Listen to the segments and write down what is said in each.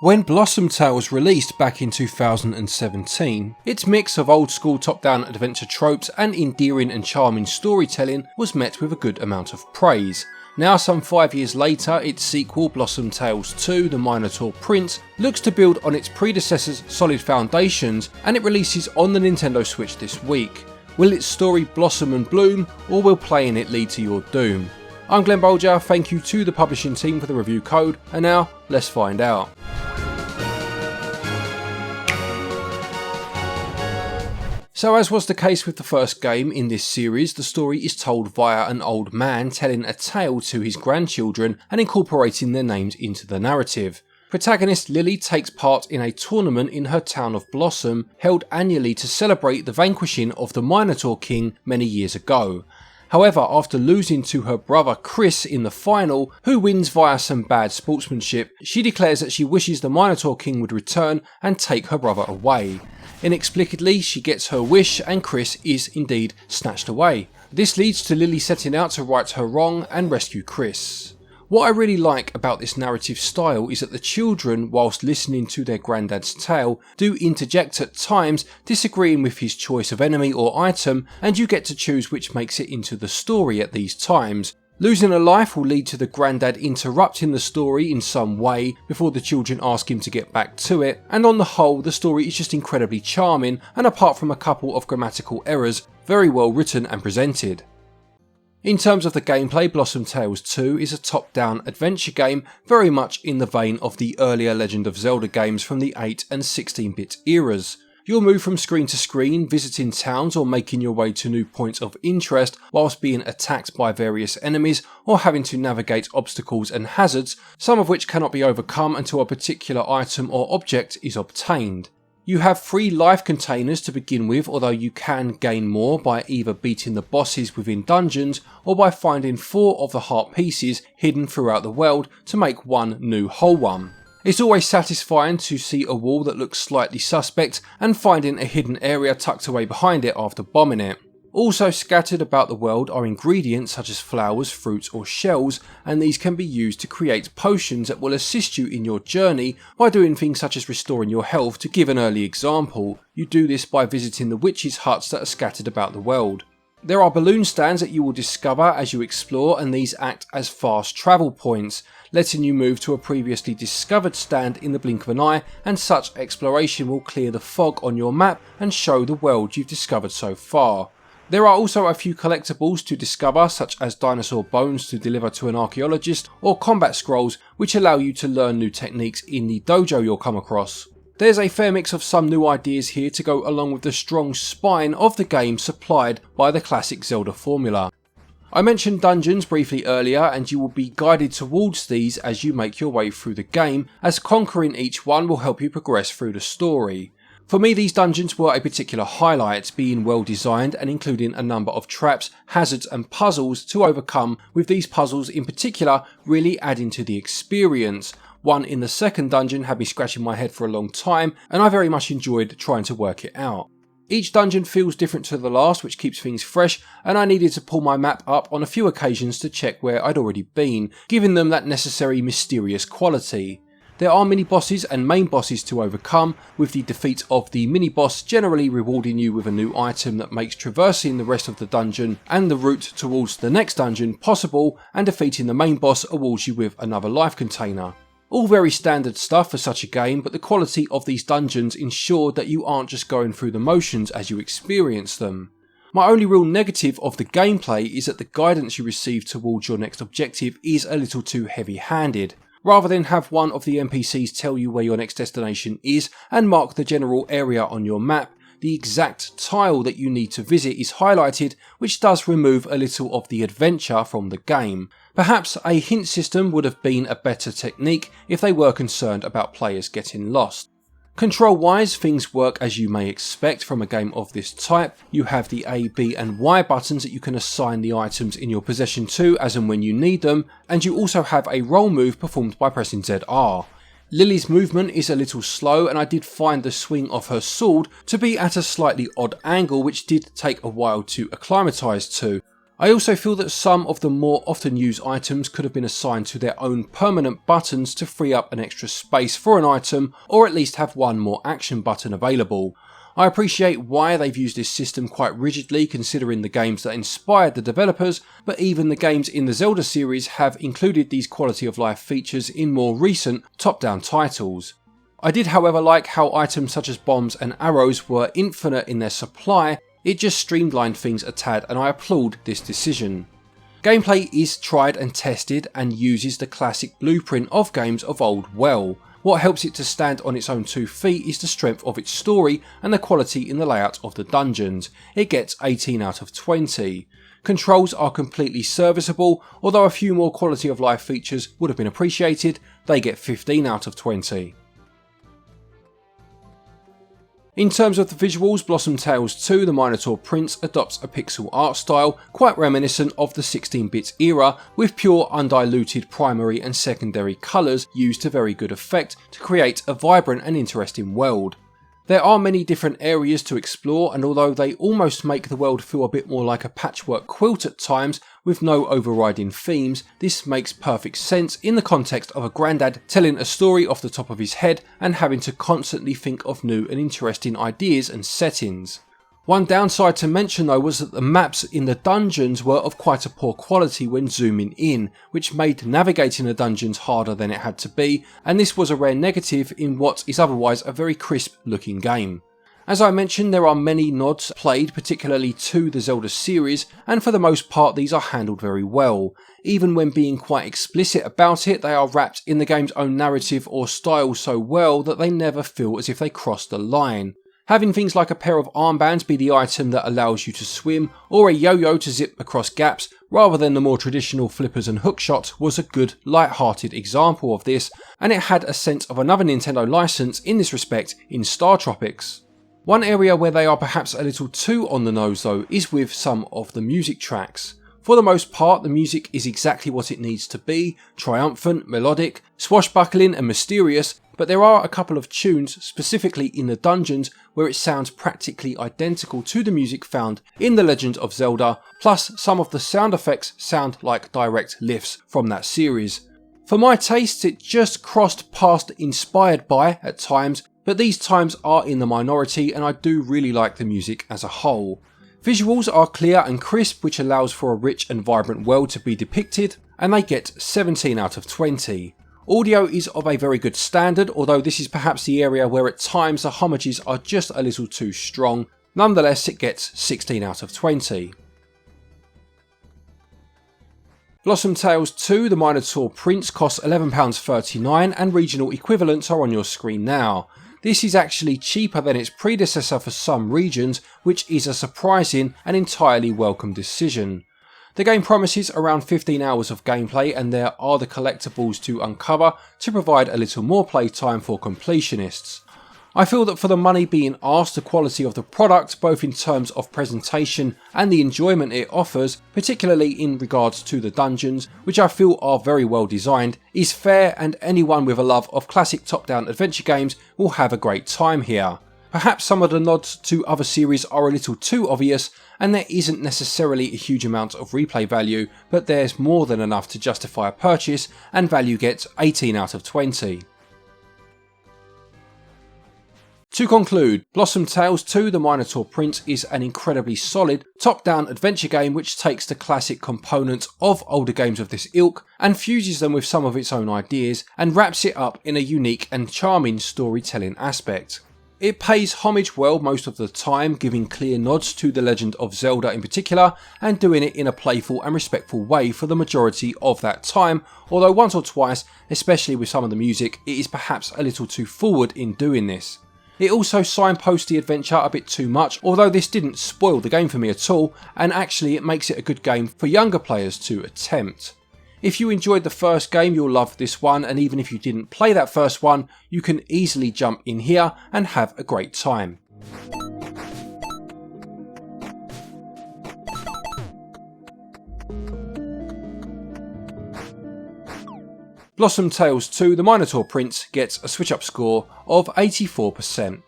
When Blossom Tales released back in 2017, its mix of old school top-down adventure tropes and endearing and charming storytelling was met with a good amount of praise. Now some 5 years later, its sequel Blossom Tales 2 The Minotaur Prince looks to build on its predecessor's solid foundations, and it releases on the Nintendo Switch this week. Will its story blossom and bloom, or will playing it lead to your doom? I'm Glen Bolger, thank you to the publishing team for the review code, and now let's find out. So as was the case with the first game in this series, the story is told via an old man telling a tale to his grandchildren and incorporating their names into the narrative. Protagonist Lily takes part in a tournament in her town of Blossom, held annually to celebrate the vanquishing of the Minotaur King many years ago. However, after losing to her brother Chris in the final, who wins via some bad sportsmanship, she declares that she wishes the Minotaur King would return and take her brother away. Inexplicably, she gets her wish and Chris is indeed snatched away. This leads to Lily setting out to right her wrong and rescue Chris. What I really like about this narrative style is that the children, whilst listening to their granddad's tale, do interject at times, disagreeing with his choice of enemy or item, and you get to choose which makes it into the story at these times. Losing a life will lead to the granddad interrupting the story in some way before the children ask him to get back to it, and on the whole the story is just incredibly charming, and apart from a couple of grammatical errors, very well written and presented. In terms of the gameplay, Blossom Tales 2 is a top-down adventure game very much in the vein of the earlier Legend of Zelda games from the 8 and 16-bit eras. You'll move from screen to screen, visiting towns or making your way to new points of interest whilst being attacked by various enemies or having to navigate obstacles and hazards, some of which cannot be overcome until a particular item or object is obtained. You have 3 life containers to begin with, although you can gain more by either beating the bosses within dungeons or by finding 4 of the heart pieces hidden throughout the world to make one new whole one. It's always satisfying to see a wall that looks slightly suspect and finding a hidden area tucked away behind it after bombing it. Also scattered about the world are ingredients such as flowers, fruits or shells, and these can be used to create potions that will assist you in your journey by doing things such as restoring your health. To give an early example, you do this by visiting the witches' huts that are scattered about the world. There are balloon stands that you will discover as you explore, and these act as fast travel points, letting you move to a previously discovered stand in the blink of an eye, and such exploration will clear the fog on your map and show the world you've discovered so far. There are also a few collectibles to discover, such as dinosaur bones to deliver to an archaeologist or combat scrolls which allow you to learn new techniques in the dojo you'll come across. There's a fair mix of some new ideas here to go along with the strong spine of the game supplied by the classic Zelda formula. I mentioned dungeons briefly earlier, and you will be guided towards these as you make your way through the game, as conquering each one will help you progress through the story. For me, these dungeons were a particular highlight, being well designed and including a number of traps, hazards and puzzles to overcome, with these puzzles in particular really adding to the experience. One in the second dungeon had me scratching my head for a long time, and I very much enjoyed trying to work it out. Each dungeon feels different to the last, which keeps things fresh, and I needed to pull my map up on a few occasions to check where I'd already been, giving them that necessary mysterious quality. There are mini-bosses and main bosses to overcome, with the defeat of the mini-boss generally rewarding you with a new item that makes traversing the rest of the dungeon and the route towards the next dungeon possible, and defeating the main boss awards you with another life container. All very standard stuff for such a game, but the quality of these dungeons ensured that you aren't just going through the motions as you experience them. My only real negative of the gameplay is that the guidance you receive towards your next objective is a little too heavy-handed. Rather than have one of the NPCs tell you where your next destination is and mark the general area on your map, the exact tile that you need to visit is highlighted, which does remove a little of the adventure from the game. Perhaps a hint system would have been a better technique if they were concerned about players getting lost. Control wise, things work as you may expect from a game of this type. You have the A, B and Y buttons that you can assign the items in your possession to as and when you need them, and you also have a roll move performed by pressing ZR. Lily's movement is a little slow, and I did find the swing of her sword to be at a slightly odd angle, which did take a while to acclimatise to. I also feel that some of the more often used items could have been assigned to their own permanent buttons to free up an extra space for an item, or at least have one more action button available. I appreciate why they've used this system quite rigidly considering the games that inspired the developers, but even the games in the Zelda series have included these quality of life features in more recent top-down titles. I did however like how items such as bombs and arrows were infinite in their supply. It just streamlined things a tad, and I applaud this decision. Gameplay is tried and tested and uses the classic blueprint of games of old well. What helps it to stand on its own 2 feet is the strength of its story and the quality in the layout of the dungeons. It gets 18 out of 20. Controls are completely serviceable, although a few more quality of life features would have been appreciated. They get 15 out of 20. In terms of the visuals, Blossom Tales 2 The Minotaur Prince adopts a pixel art style quite reminiscent of the 16-bit era, with pure undiluted primary and secondary colours used to very good effect to create a vibrant and interesting world. There are many different areas to explore, and although they almost make the world feel a bit more like a patchwork quilt at times with no overriding themes, this makes perfect sense in the context of a grandad telling a story off the top of his head and having to constantly think of new and interesting ideas and settings. One downside to mention though was that the maps in the dungeons were of quite a poor quality when zooming in, which made navigating the dungeons harder than it had to be, and this was a rare negative in what is otherwise a very crisp looking game. As I mentioned, there are many nods played, particularly to the Zelda series, and for the most part these are handled very well. Even when being quite explicit about it, they are wrapped in the game's own narrative or style so well that they never feel as if they cross the line. Having things like a pair of armbands be the item that allows you to swim, or a yo-yo to zip across gaps, rather than the more traditional flippers and hookshot, was a good, light-hearted example of this, and it had a sense of another Nintendo license in this respect in Star Tropics. One area where they are perhaps a little too on the nose though is with some of the music tracks. For the most part, the music is exactly what it needs to be, triumphant, melodic, swashbuckling and mysterious, but there are a couple of tunes, specifically in the dungeons, where it sounds practically identical to the music found in The Legend of Zelda, plus some of the sound effects sound like direct lifts from that series. For my tastes, it just crossed past inspired by at times, but these times are in the minority and I do really like the music as a whole. Visuals are clear and crisp, which allows for a rich and vibrant world to be depicted, and they get 17 out of 20. Audio is of a very good standard, although this is perhaps the area where at times the homages are just a little too strong. Nonetheless, it gets 16 out of 20. Blossom Tales 2 The Minotaur Prince costs £11.39 and regional equivalents are on your screen now. This is actually cheaper than its predecessor for some regions, which is a surprising and entirely welcome decision. The game promises around 15 hours of gameplay, and there are the collectibles to uncover to provide a little more playtime for completionists. I feel that for the money being asked, the quality of the product, both in terms of presentation and the enjoyment it offers, particularly in regards to the dungeons, which I feel are very well designed, is fair, and anyone with a love of classic top-down adventure games will have a great time here. Perhaps some of the nods to other series are a little too obvious, and there isn't necessarily a huge amount of replay value, but there's more than enough to justify a purchase, and value gets 18 out of 20. To conclude, Blossom Tales 2 The Minotaur Prince is an incredibly solid top-down adventure game which takes the classic components of older games of this ilk and fuses them with some of its own ideas and wraps it up in a unique and charming storytelling aspect. It pays homage well most of the time, giving clear nods to The Legend of Zelda in particular, and doing it in a playful and respectful way for the majority of that time, although once or twice, especially with some of the music, it is perhaps a little too forward in doing this. It also signposts the adventure a bit too much, although this didn't spoil the game for me at all, and actually it makes it a good game for younger players to attempt. If you enjoyed the first game, you'll love this one, and even if you didn't play that first one, you can easily jump in here and have a great time. Blossom Tales 2 The Minotaur Prince gets a SwitchUp score of 84%.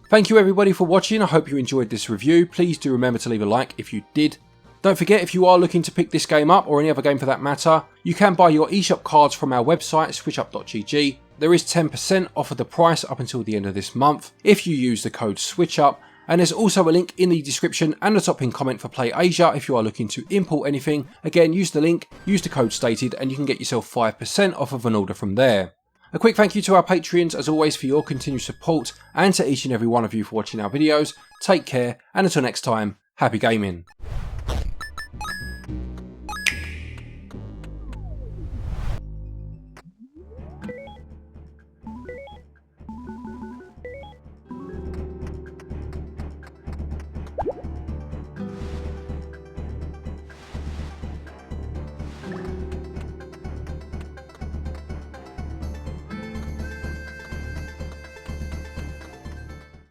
Thank you everybody for watching, I hope you enjoyed this review. Please do remember to leave a like if you did. Don't forget, if you are looking to pick this game up, or any other game for that matter, you can buy your eShop cards from our website, switchup.gg. There is 10% off of the price up until the end of this month if you use the code SwitchUp, and there's also a link in the description and the top pinned comment for Play Asia if you are looking to import anything. Again, use the link, use the code stated, and you can get yourself 5% off of an order from there. A quick thank you to our Patreons as always for your continued support, and to each and every one of you for watching our videos. Take care, and until next time, happy gaming.